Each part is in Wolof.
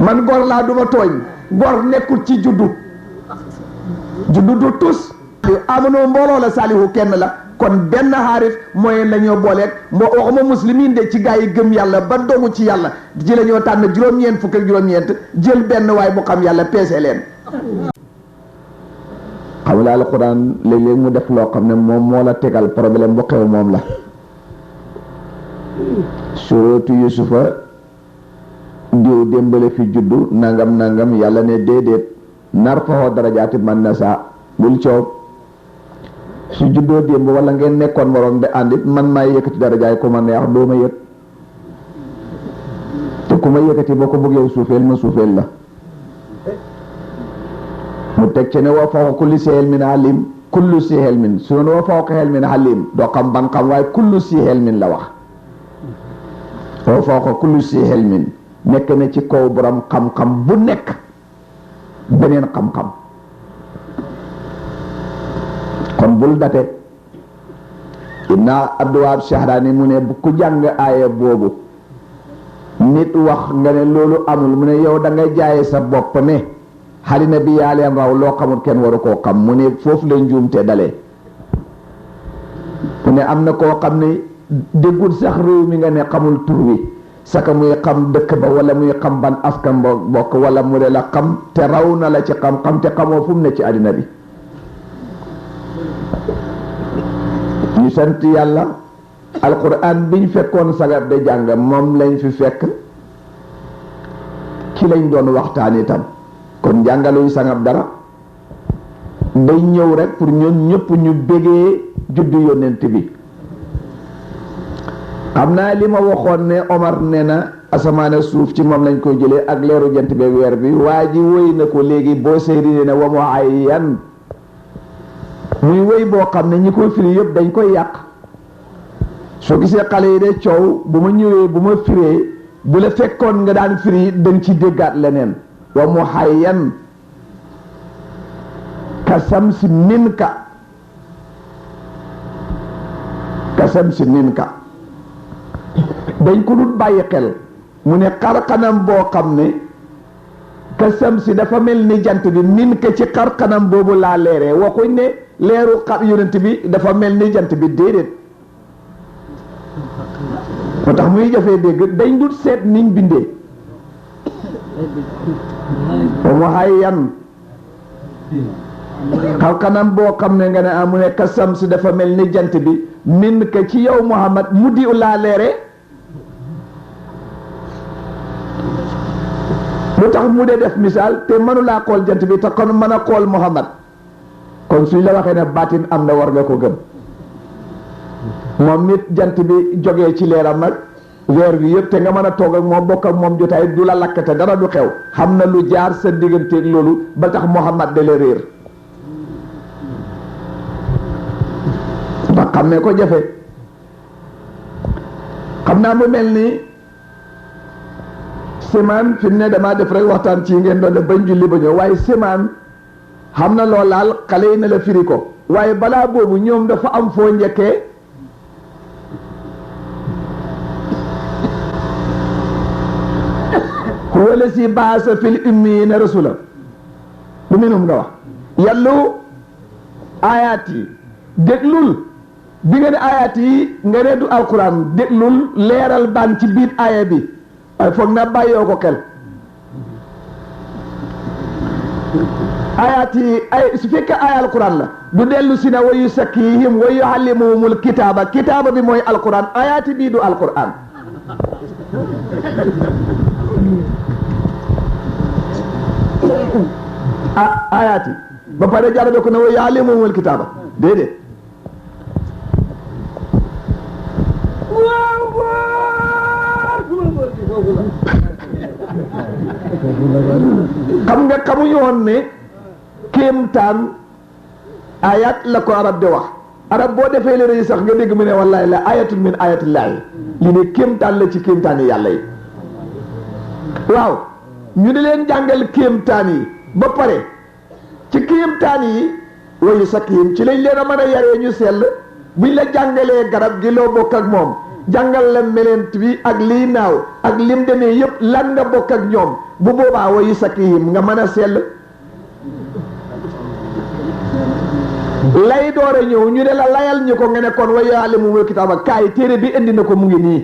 man gor laa duma tooñ gor nekkul ci juddu du tus amono mbooloo la saalihu kenn la kon benn xaarif mooy la ñoo booleeg waxuma muslimin de ci gaa yi gëm yàlla ba dogu ci yàlla ci la ñoo tànn juróom-ñeent fukk ak juróom-ñeent jël benn waay bu xam yàlla peese leen. xam nga alquran léeg-léeg mu def loo xam ne moom moo la tegal problème bu xew moom la. suratu yusufa diw démbale fi juddu nangam nangam yàlla ne déedéet narfa'u darajaati man nasaa bul coow su juddoo démb wala ngeen nekkoon moroom de àndit man maay yëkkati darajaay ku ma neex doo ma yëg te ku ma yëkkati boo ko bëggee suufeel ma suufeel la mu teg ci ne wa fawqa kulli si ilmin alim kullu si ilmin su ne wa fawqa ilmin alim doo xam ban xam waaye kullu si ilmin la wax wa fawqa kulli si ilmin nekk na ci kaw borom xam-xam bu nekk beneen xam-xam kon bul date inna abduwaab Shahraani mu ne ku jàng aaya boobu nit wax nga ne loolu amul mu ne yow da nga jaaye sa bopp ne xalina bi yaa leen raw loo xamul kenn waru koo xam mu ne foofu la njuumte dalee mu ne am na koo xam ne déggul sax réew mi nga ne xamul tur wi saka muy xam dëkk ba wala muy xam ban askan bokk wala mu de la xam te raw na la ci xam-xam te xamoo fu mu ne ci àddina bi ñu sant yàlla alquran biñ fekkoon sagar de jàng moom lañ fi fekk ci lañ doon waxtaan itam kon jàngaluy sangab dara day ñëw rek pour ñun ñëpp ñu bégee juddu yonent bi xam naa li ma waxoon ne Omar ne na asamaan suuf ci moom lañ koy jëlee ak leeru jant bi weer bi waa ji wéy na ko léegi boo séeri ne wa mu ay yan muy wéy boo xam ne ñi koy firi yëpp dañ koy yàq soo gisee xale yi de coow bu ma ñëwee bu ma firee bu la fekkoon nga daan firi dañ ci déggaat leneen wa mu hayyan kasam si minka dañ ko dul bàyyi xel mu ne xarxanam boo xam ne kasam si dafa mel ni jant bi minka ci xarxanam boobu laa leeree waxuñ ne leeru xar yonent bi dafa mel ni jant bi déedéet moo tax muy jafee dégg dañ dul seet niñ bindee ba mu hayyan xaw kanam boo xam ne nga ne amu ne kasam si dafa mel ni jant bi min ka ci yow Muhammad mu di laa leere lu tax mu dee def misaal te mënulaa xool jant bi te kon mën a xool Muhammad kon suñ la waxee ne baatin am na war nga ko gëm moom nit jant bi jógee ci leeram nag weer bi yëpp te nga mën a toog ak moom bokk ak moom jotaay du la lakkate dara du xew xam na lu jaar sa digganteeg loolu ba tax Muhammad de la réer ba xam ne ko jafe xam naa mu mel ni semaan fi mu ne damaa def rek waxtaan ci ngeen doon def bañ julli ba ñëw waaye semaan xam na loo laal xale yi ne la firi ko waaye balaa boobu ñoom dafa am foo njëkkee huwa lazi baasa fil ummiyiina rasula lu minhum nga wax yàllu ayaat yi déglul bi nga ne ayaat yi nga ne du alquran déglul leeral baan ci biir aaya bi waaye foog na bàyyoo ko xel ayaat yi ay su fekkee aaya alquran la du dellu si ne wa yusakkihim wa yuallimuhumul kitaaba kitaaba bi mooy alquran ayaat yi bii du alquran ayaat yi ba pare jàll ko ne wa yuallimuhumul kitaaba déedéet xam nga xamuñu woon ne kéemtaan ayat la ko arab di wax arab boo defee léeg yi sax nga dégg mu ne wallahi la ayatun min ayatillaahi li ne kéemtaan la ci kéemtaan yi yàlla yi waaw ñu di leen jàngal kéemtaan yi ba pare ci kéemtaan yi wayu sakkiyim ci lañ leen a mën a yaree ñu sell buñ la jàngalee garab gi loo bokk ak moom jàngal la melent bi ak liy naaw ak lim demee yëpp lan nga bokk ak ñoom bu boobaa wa yusakkihim nga mën a sell lay door a ñëw ñu ne la layal ñu ko nga ne kon wa yuallimul kitaaba kaay téere bi indi na ko mu ngi nii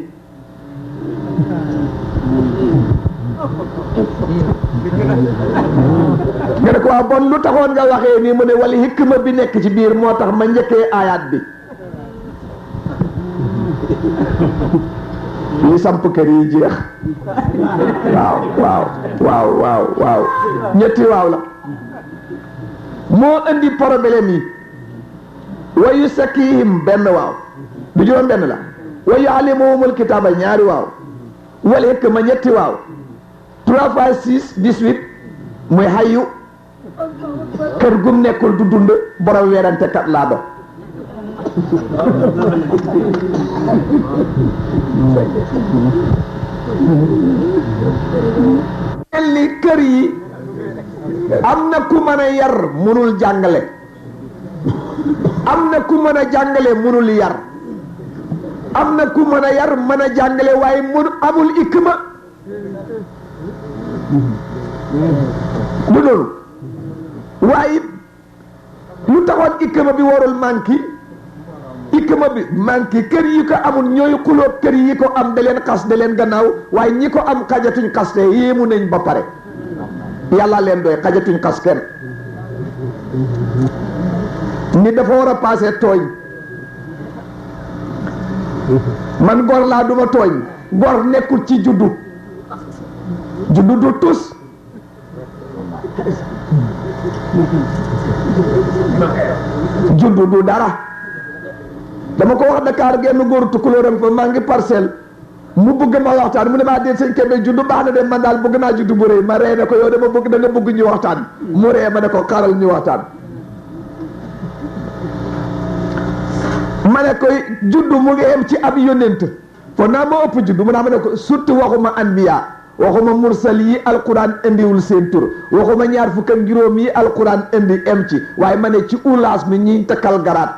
nga ne ko waa bon lu taxoon nga waxee nii mu ne wala hikma bi nekk ci biir moo tax ma njëkkee aayaat bi li samp kër yi jeex waaw ñetti waaw la moo indi problème yi wa yusakkihim benn waaw du juróom benn la wa yuallimuhumul kitaaba ñaari waaw wal hikma ñetti waaw 3 fois 6 18 muy xayu kër gum nekkul du dund borom weerante kat laa do mel ni kër yi am na ku mën a yar mënul jàngale am na ku mën a jàngale mënul yar am na ku mën a yar mën a jàngale waaye amul ikma du loolu waaye lu taxoon ikma bi warul manki ikma bi manki kër yi ko amul ñooy xulóob kër yi ko am da leen xas da leen gannaaw waaye ñi ko am xajatuñ xaste yéemu nañ ba pare yàlla leen doy xajatuñ xas kenn ni dafa war a passé tooñ man gor laa duma tooñ gor nekkul ci juddu du tus juddu du dara dama ko wax Dakar genn góor tukulóoram fa maa ngi parcelle mu bëgg ma waxtaan mu ne maa déet sëñ Kébé juddu baax na de man daal bëgg naa juddu bu rëy ma ree ne ko yow dama bëgg da nga bëgg ñu waxtaan mu ree ma ne ko xaaral ñu waxtaan ma ne koy juddu mu ngi yem ci ab yónnent fo naa ma ëpp juddu mu naa ma ne ko surtout waxuma anbiya waxuma mursal yi alquran indiwul seen tur waxuma ñaar fukk ak juróom yi alquran indi em ci waaye ma ne ci ulaas mi ñiy takkal garaat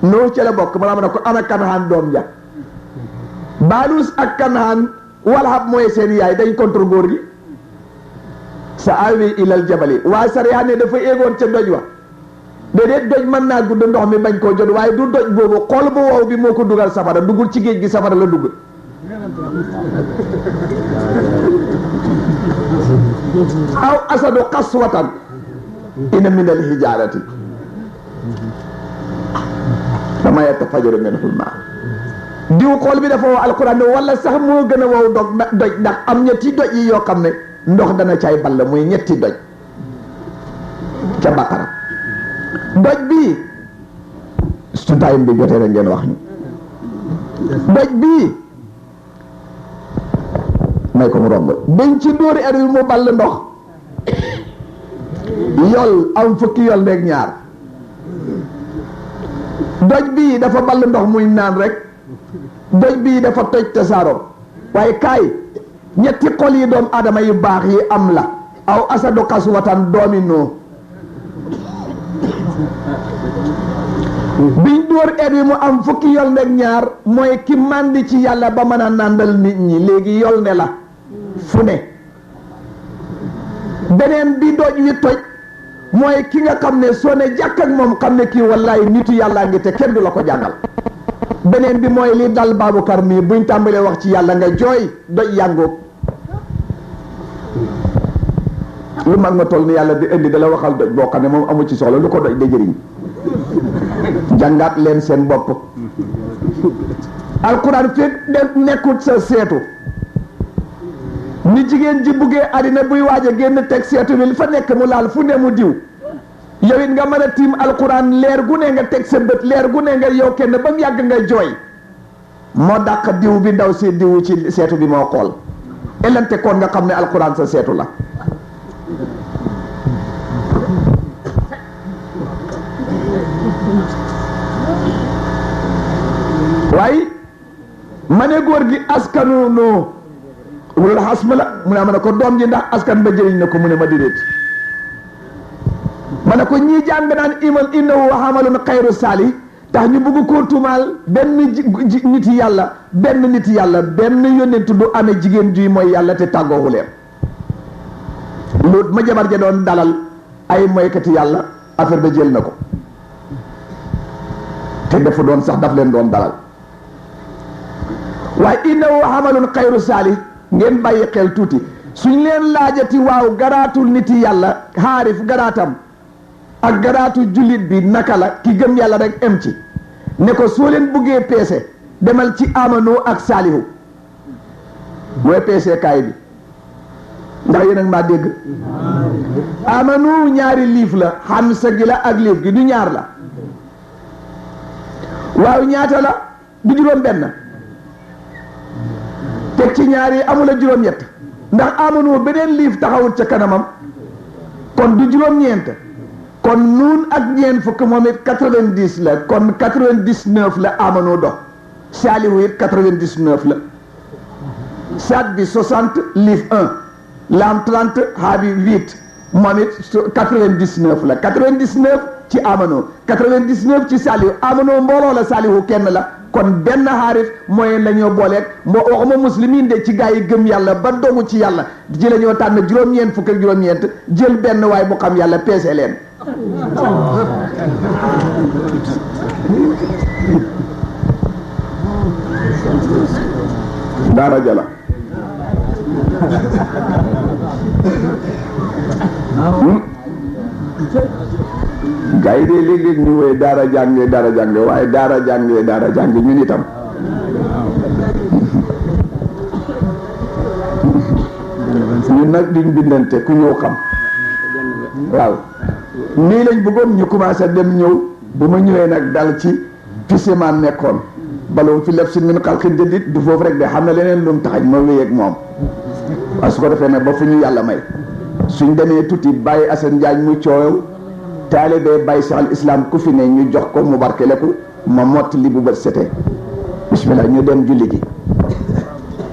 noo ci la bokk ma ne ko ana Kanaan doom ja Baalus ak Kanaan walhab mooy seen yaay dañ contre góor gi sa awi ilal jabali waaye sariya ne dafa éegoon ca doj wa déedéet doj mën naa gudd ndox mi bañ koo jot waaye du doj boobu xol bu wow bi moo ko dugal safara duggul ci géej gi safara la dugg aw asadu qaswatan inna min al hijarati dama yatafajaru minhu al-maa diw xool bi dafa wow alquran wala sax moo gën a wow doj ndax am ñetti doj yi yoo xam ne ndox dana cay ball muy ñetti doj ca Baqara doj bii su taayam bi jotee rek ngeen wax ñu doj bii may ko mu romb dañ ci dóori er yu mu ball ndox yol am fukki yol rek ñaar doj bii dafa ball ndox muy naan rek doj bii dafa toj tasaaro waaye kaay ñetti xol yi doom adama yu baax yi am la aw asadu xaswatan doomi noo biñ dóor er wi mu am fukki yol nekk ñaar mooy ki màndi ci yàlla ba mën a nàndal nit ñi léegi yol ne la fu ne beneen bi doj wi toj mooy ki nga xam ne soo ne jàkk ak moom xam ne kii wallaay nitu yàllaa ngi te kenn du la ko jàngal beneen bi mooy li dal Babacar mii buñ tàmbalee wax ci yàlla nga jooy doj yàngoog lu mag ma toll ni yàlla di indi dala waxal doj boo xam ne moom amu ci soxla lu ko doj da jëriñ jàngaat leen seen bopp alquran fekk nekkut sa seetu ni jigéen ji buggee àddina buy waaj a génn teg seetu bi li fa nekk mu laal fu ne mu diw yow it nga mën a tiim alquran leer gu ne nga teg sa bët leer gu ne nga yow kenn ba mu yàgg nga jooy moo dàq diw bi ndaw si diw ci seetu bi moo xool elante koon nga xam ne alquran sa seetu la waaye ma ne góor gi askanu noo wala xasma la mu ne ma ne ko doom ji ndax askan ba jëriñ na ko mu ne ma déedéet ma ne ko ñii jàng naan iman innahu amalun xayru saali tax ñu bëgg koo tuumaal benn nit yàlla benn yónnent du amee jigéen juy mooy yàlla te tàggoowu leen. Luut ma jabar ja doon dalal ay moykati yàlla affaire ba jël na ko te dafa doon sax daf leen doon dalal. waaye innahu amalun xayru saalih ngeen bàyyi xel tuuti suñ leen laajati waaw garaatul nit yàlla xaarif garaatam ak garaatu jullit bi naka la ki gëm yàlla rek em ci ne ko soo leen buggee peese demal ci amanu ak saalihu mooy peese kaay bi ndax yéen ak maa dégg amanu ñaari liif la xamsa gi la ak liif gi du ñaar la waaw ñaata la du juróom benn teg ci ñaar yi amula juróom ñett ndax amanu beneen liif taxawut ca kanamam kon du juróom ñeent kon nuun ak ñeent fukk moom it 90 la kon 99 la amanu dox saalihu it 99 la saat bi 60 liif 1 lam 30 haabi 8 moom it 99 la 99 ci amanu 99 ci saalihu amanu mbooloo la saalihu kenn la kon benn xaarif mooy la ñoo booleeg waxuma muslimin de ci gaa yi gëm yàlla ba dogu ci yàlla ji la ñoo tànn juróom-ñeent fukk ak juróom-ñeent jël benn waay bu xam yàlla peese leen daara jala gaa yi de léeg-léeg ñu woy daara jànge waaye daara jànge ñun itam ñun nag duñ bindante ku ñëw xam waaw nii lañ bëggoon ñu commencé dem ñëw bu ma ñëwee nag dal ci pisemaan nekkoon baloom fi lef si min xalqin jadid du foofu rek de xam na leneen lu mu taxañ ma wéy ak moom waaye su ko defee nag ba fu ñu yàlla may suñ demee tuuti bàyyi Assane Diagne mu coow taalibe bàyyi Cheikh al Islam ku fi ne ñu jox ko mu barkeleku ma mott li bu bët setee bismillah ñu dem julli ji